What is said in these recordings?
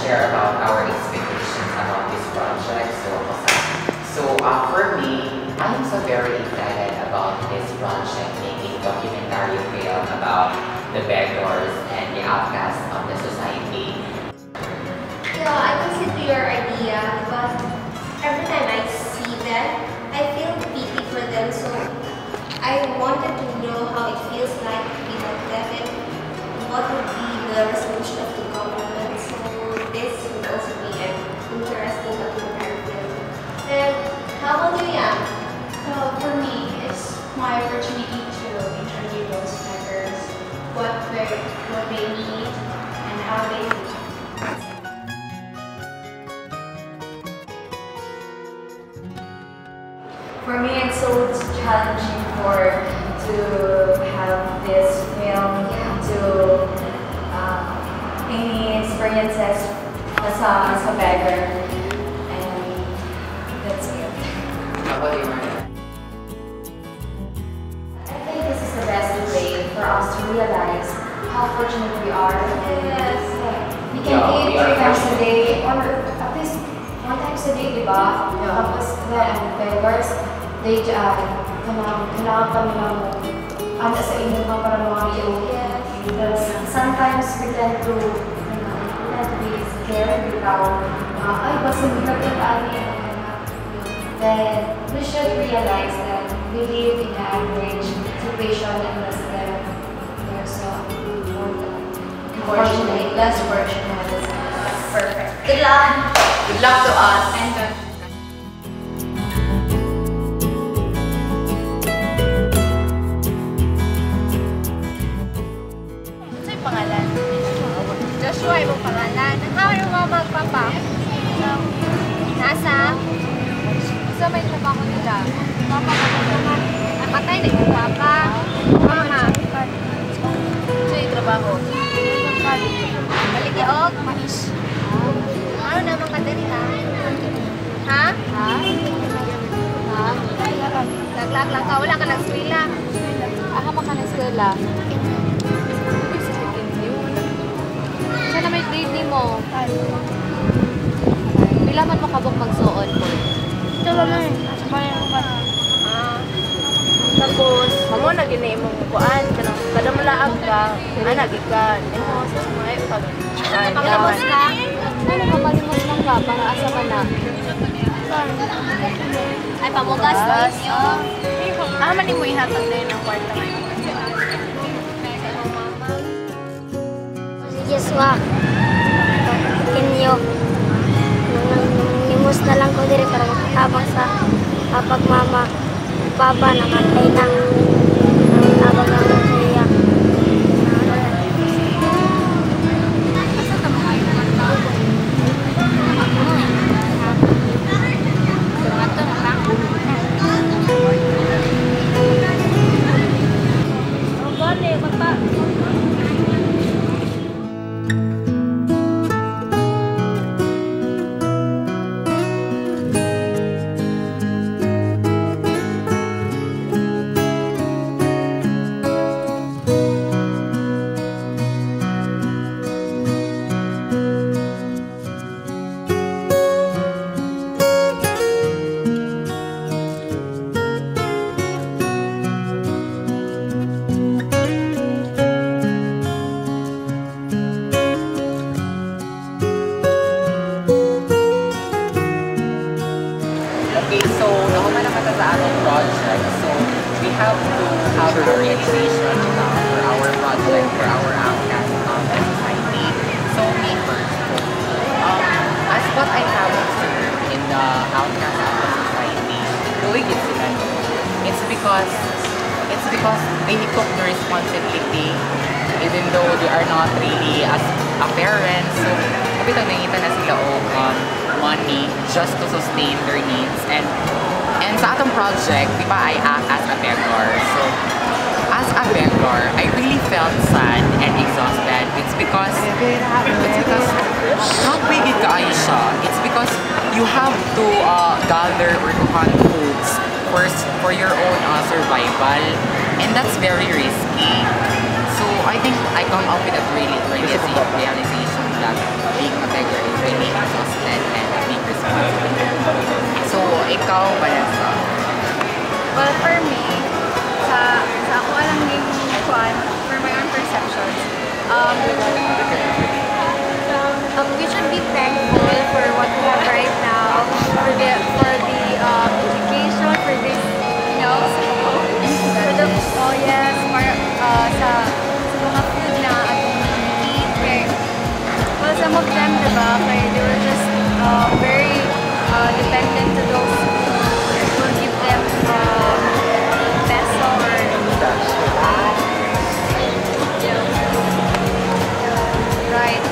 share about our expectations about this project. For me, I am so very excited about this project, making documentary film about the beggars and the outcasts of the society. Yeah, I listen to your idea, but every time I see them, I feel pity for them. So I wanted to know how it feels like to be like them and what would be the resolution of the government. So this would also be an interesting documentary film. And how about you, Yang? Well, for me, it's my opportunity to interview those beggars, what they need and how they live. For me, it's so challenging to have this film to any experiences as a beggar, and that's it. How about you, Maria? I think this is the best way for us to realize how fortunate we are. Yes. We can eat 3 times a day, or at least 1 time a day, di ba? Tapos, beggars, they kailangan kami ng sa inyo pa para mga because sometimes we tend to be scared without ay basta bigat ani. Then we should realize that we live in an average situation and less than there's unfortunately less fortunate. Perfect. Good luck. Good luck to us. And Pangalan? Joshua, ibang pangalan. How are mo magpapa? Nasa? sa may trabaho nila. Papa ko naman. Napatay na yung papa. Mama. Sa yung trabaho. Baligiog? Mais. Ano naman ka din ha? Ha? Ha? Ha? Laglag lang ka. Wala ka nag-swila. Ako maka na eskwela. Sana may grade ni mo. Pila man makabok magsuon po. Ito naman. Tapos, amo na gina imong kuan kanang kada malaag ka, ana gikan. Imo sa mga pag Pagkabos ka? Ano mapalimos lang ka para asa ka na? Ay, pamugas ninyo. man nimo ihatag na yun ang kwarta. Joshua, Kenyo, nimos na lang ko diri para makatabang sa kapag mama, papa nakatay ng tabang ng siya. Okay, so nakuha naman sa atong project. So we have to have a realization for our project, for our outcast of the society. So me first, as what I have observed in the outcast of the society, doing it sila, it's because they took the responsibility even though they are not really as a parent. So kapitang nangita na sila money just to sustain their needs, and sa atong project, di ba, I act as a beggar. So as a beggar, I really felt sad and exhausted. It's because not big kaayo siya. It's because you have to gather or to hunt foods for your own survival, and that's very risky. So I think I come up with a realization that being a beggar is Ikaw, Vanessa. Well, for me, sa ako alang yung kuan, for my own perceptions, we should be thankful for what we have right now, for the education, for this, you know, for the, oh yes, for, sa mga food na atong eat. Well, some of them, diba, they were just very dependent to those who will give them peso or right.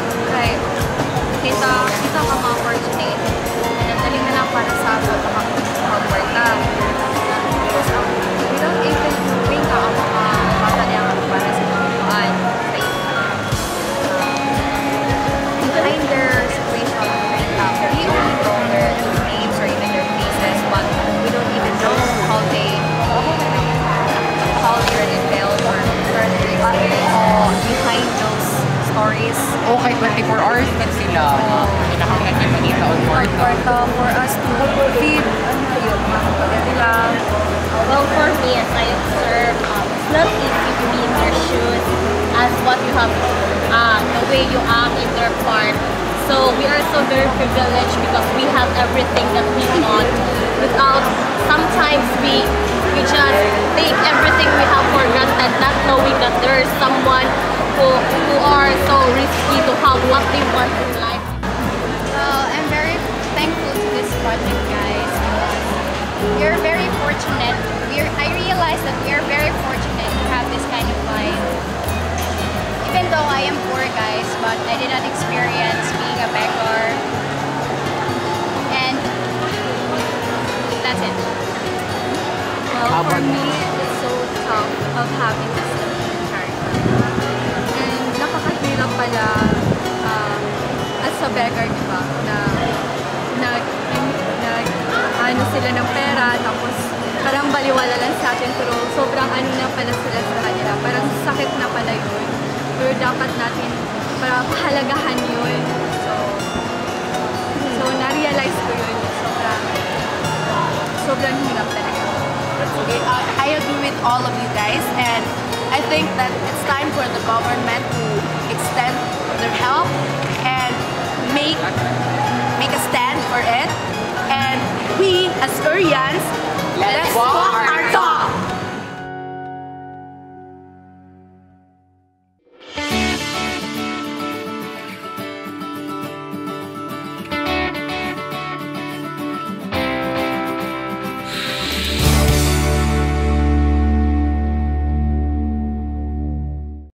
Kita ka ma-fortunate and ang galing na lang para sa pagkakakwarta. Because without even doing ang mga bata niya para sa pagkakaan behind their situation right now, we only know their names or even their faces, but we don't even know how they really felt or their experience behind those stories. Okay, 24 hours na sila. Pinahanggan niya manita on Kwarta for us to feed yung mga kapatid nila. Well, for me, as I observe, it's not easy to be in their shoes as what you have, the way you act in their part. So we are so very privileged because we have everything that we want. Without, sometimes we just take everything we have for granted, not knowing that there is someone who are so risky to have what they want in life. Well, I'm very thankful to this project, guys, because we are very fortunate. I realize that we are very fortunate to have this kind of life. Even though I am poor, guys, but I did not experience being a beggar. And that's it. Well, for me, it's so tough of having a stable character. And nakakahirap pala as a beggar, di ba? Na ano sila ng pera, tapos parang baliwala lang sa atin, pero sobrang ano na pala sila sa kanila. Parang sakit na pala yun. Pero dapat natin para pahalagahan yun. So na-realize ko yun. Sobrang hirap talaga. Okay, I agree with all of you guys, and I think that it's time for the government to extend their help and make a stand for it. And we as Urians, let's walk